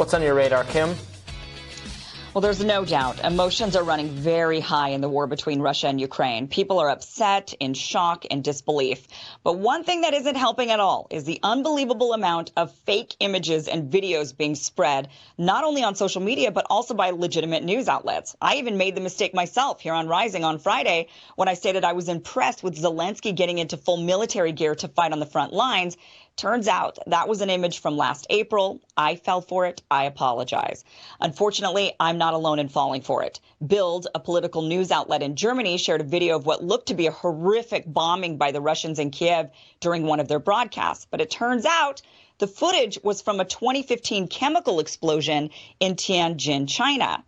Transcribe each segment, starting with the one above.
What's on your radar, Kim? Well, there's no doubt emotions are running very high in the war between Russia and Ukraine. People are upset, in shock, and disbelief. But one thing that isn't helping at all is the unbelievable amount of fake images and videos being spread, not only on social media, but also by legitimate news outlets. I even made the mistake myself here on Rising on Friday when I stated I was impressed with Zelensky getting into full military gear to fight on the front lines. Turns out that was an image from last April. I fell for it. I apologize. Unfortunately, I'm not alone in falling for it. Bild, a political news outlet in Germany, shared a video of what looked to be a horrific bombing by the Russians in Kiev during one of their broadcasts. But it turns out the footage was from a 2015 chemical explosion in Tianjin, China.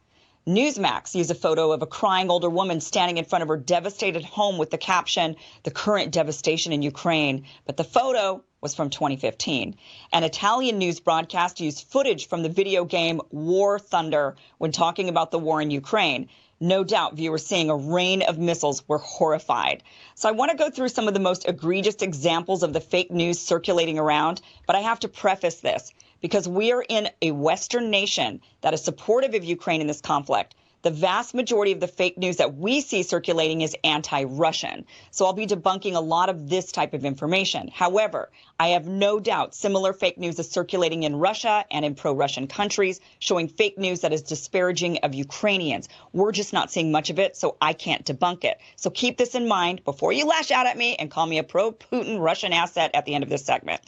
Newsmax used a photo of a crying older woman standing in front of her devastated home with the caption, "The current devastation in Ukraine." But the photo was from 2015. An Italian news broadcast used footage from the video game War Thunder when talking about the war in Ukraine. No doubt viewers seeing a rain of missiles were horrified. So I want to go through some of the most egregious examples of the fake news circulating around, but I have to preface this because we are in a Western nation that is supportive of Ukraine in this conflict. The vast majority of the fake news that we see circulating is anti-Russian. So I'll be debunking a lot of this type of information. However, I have no doubt similar fake news is circulating in Russia and in pro-Russian countries, showing fake news that is disparaging of Ukrainians. We're just not seeing much of it, so I can't debunk it. So keep this in mind before you lash out at me and call me a pro-Putin Russian asset at the end of this segment.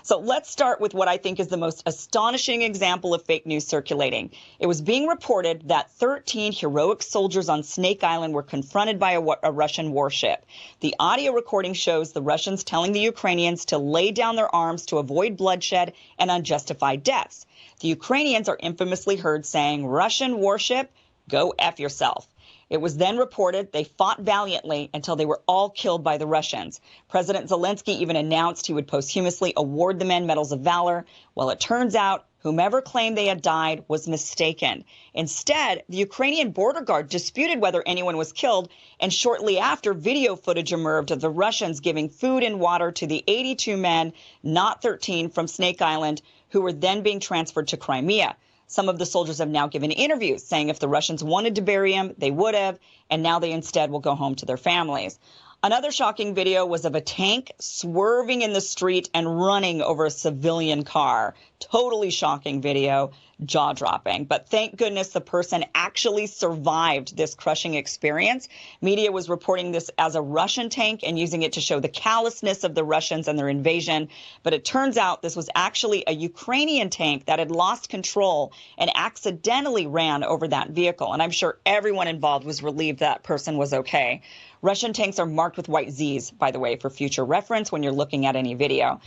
So let's start with what I think is the most astonishing example of fake news circulating. It was being reported that 13 heroic soldiers on Snake Island were confronted by a Russian warship. The audio recording shows the Russians telling the Ukrainians to lay down their arms to avoid bloodshed and unjustified deaths. The Ukrainians are infamously heard saying, "Russian warship, go F yourself." It was then reported they fought valiantly until they were all killed by the Russians. President Zelensky even announced he would posthumously award the men medals of valor. Well, it turns out whomever claimed they had died was mistaken. Instead, the Ukrainian border guard disputed whether anyone was killed, and shortly after, video footage emerged of the Russians giving food and water to the 82 men, not 13, from Snake Island, who were then being transferred to Crimea. Some of the soldiers have now given interviews saying if the Russians wanted to bury him, they would have, and now they instead will go home to their families. Another shocking video was of a tank swerving in the street and running over a civilian car. Totally shocking video, jaw-dropping. But thank goodness the person actually survived this crushing experience. Media was reporting this as a Russian tank and using it to show the callousness of the Russians and their invasion. But it turns out this was actually a Ukrainian tank that had lost control and accidentally ran over that vehicle. And I'm sure everyone involved was relieved that person was okay. Russian tanks are marked with white Z's, by the way, for future reference when you're looking at any video.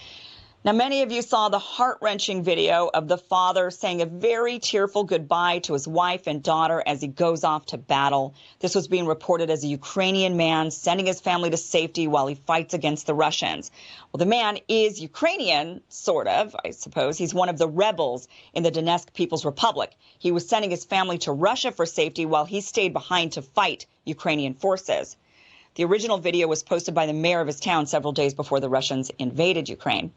Now, many of you saw the heart-wrenching video of the father saying a very tearful goodbye to his wife and daughter as he goes off to battle. This was being reported as a Ukrainian man sending his family to safety while he fights against the Russians. Well, the man is Ukrainian, sort of, I suppose. He's one of the rebels in the Donetsk People's Republic. He was sending his family to Russia for safety while he stayed behind to fight Ukrainian forces. The original video was posted by the mayor of his town several days before the Russians invaded Ukraine.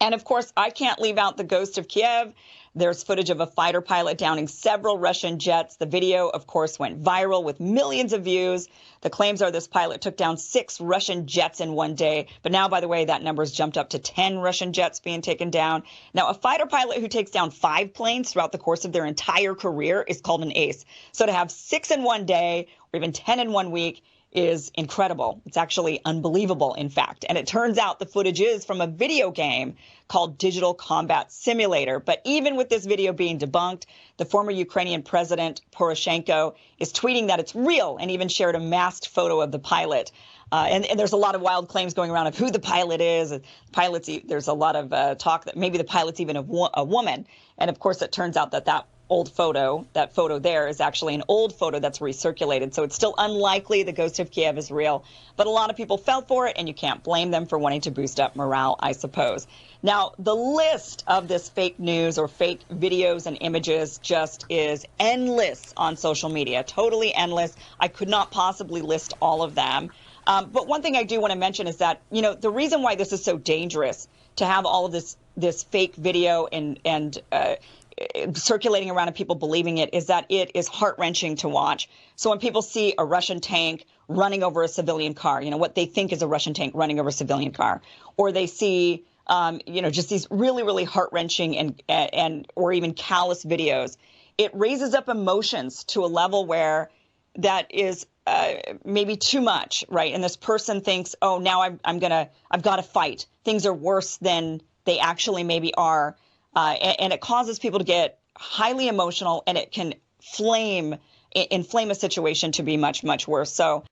And of course, I can't leave out the ghost of Kiev. There's footage of a fighter pilot downing several Russian jets. The video, of course, went viral with millions of views. The claims are this pilot took down 6 Russian jets in one day. But now, by the way, that number has jumped up to 10 Russian jets being taken down. Now, a fighter pilot who takes down 5 planes throughout the course of their entire career is called an ace. So to have 6 in one day or even 10 in one week is incredible. It's actually unbelievable, in fact. And it turns out the footage is from a video game called Digital Combat Simulator. But even with this video being debunked, the former Ukrainian president, Poroshenko, is tweeting that it's real and even shared a masked photo of the pilot. And there's a lot of wild claims going around of who the pilot is. There's a lot of talk that maybe the pilot's even a woman. And of course, it turns out that that photo there is actually an old photo that's recirculated. So it's still unlikely the ghost of Kiev is real. But a lot of people fell for it, and you can't blame them for wanting to boost up morale, I suppose. Now, the list of this fake news or fake videos and images just is endless on social media, totally endless. I could not possibly list all of them. But one thing I do want to mention is that, the reason why this is so dangerous to have all of this fake video and circulating around and people believing it is that it is heart-wrenching to watch. So when people see a Russian tank running over a civilian car, what they think is a Russian tank running over a civilian car, or they see, just these really, really heart-wrenching and or even callous videos, it raises up emotions to a level where that is maybe too much, right? And this person thinks, oh, now I've got to fight. Things are worse than they actually maybe are. And it causes people to get highly emotional, and it can inflame a situation to be much, much worse. So